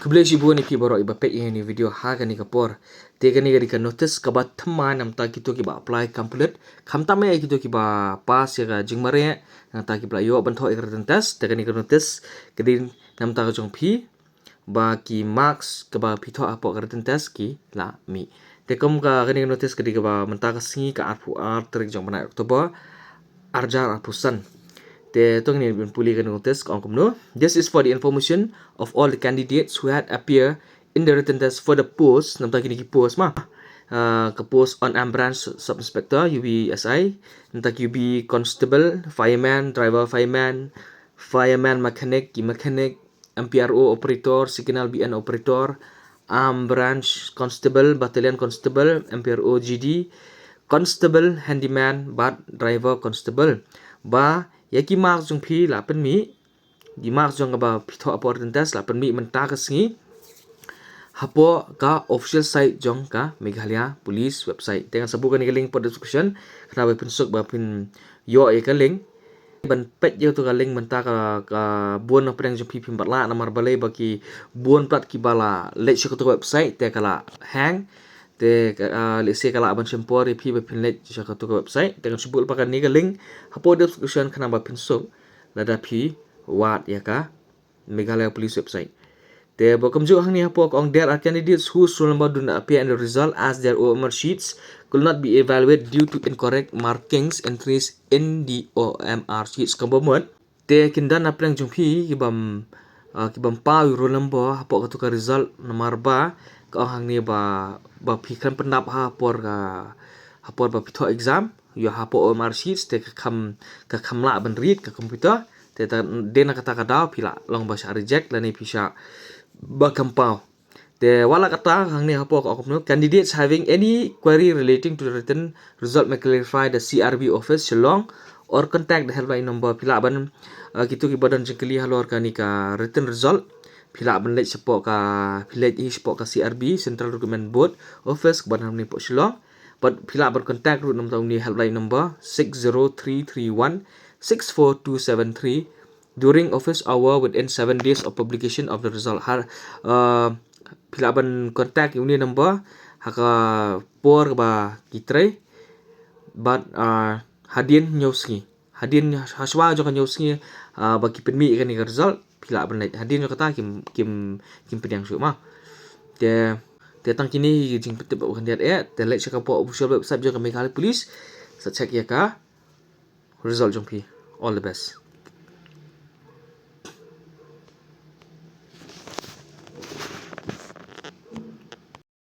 Kublai si buani ki boro iba pek ini video haga ni kapor. Tega ni gadi ka notice ka ba teman nam ta gitu ki ba apply complete. Kam ta me gitu ki ba pass ya ka jing mare nam ta ki ba yo ban tho ikratan test. Tega ni ka notice kedi nam ta ka jong pi ba ki marks ka ba pi tho apo ikratan test ki la mi. Tekom ka kani ka notice kedi ka ba menta ka singi ka arpu art terik jong bana Oktober arjar arpusan. The Tongni Puli notice no. This is for the information of all the candidates who had appear in the written test for the post. Nampak kini post mah. Ke post on branch sub inspector UBSI, nampak UB constable, fireman, driver fireman, fireman mechanic, mechanic, MPRO operator, signal BN operator, branch constable, battalion constable, MPRO GD, constable, handyman, bat driver constable. Ba yaki mark jong pi la pen mi di mark jong ba pi tho apor test la pen mi menta ka singi hapo ka official site jong ka Meghalaya police website dengan sabukan ni link pada description kenapa pensuk ba pin yo e ka link ban pet yo tu ka link menta ka buon na preng jong pi pin batla namar balai baki buon plat ki bala let shi ka website te kala hang te lese kala aban sempori pi ba pin let shi ka website dengan sebut pakai ni ka link hapo description kenapa pensuk lada pi wat ya ka Meghalaya police website. They welcome you hang ni hapo kong there are candidates whose roll number do not appear in the result as their OMR sheets could not be evaluated due to incorrect markings entries in the OMR sheets. Kemudian they kindan apreng jumpi kibam pa roll number hapo ka result nomor ba ka hang ni ba pikran pendap hapor ba pito exam yo hapo OMR sheets te kam la ban read ka komputer te dena kata kada pila long ba reject lani pisha bakampau. The wala kata hang ni hapo ka candidates having any query relating to the written result may clarify the CRB office Shillong or contact the helpline number pila ban gitu ki badan jengkeli halor ka ni ka written result pila ban let support ka pila support ka CRB Central Recruitment Board office badan ni po Shillong but pila ban contact root number ni helpline number 60331 64273 during office hour within 7 days of publication of the result. Pila ban contact yung ni number haka por ba kitray but hadin nyowski hadin haswa jo kan nyowski ba kipinmi kan ni result pila ban let hadin jo kata kim pinyang su ma te tang kini jing pete ba kan dia te let sa po official website jo ka Meghalaya police sa check ya ka result jong pi all the best.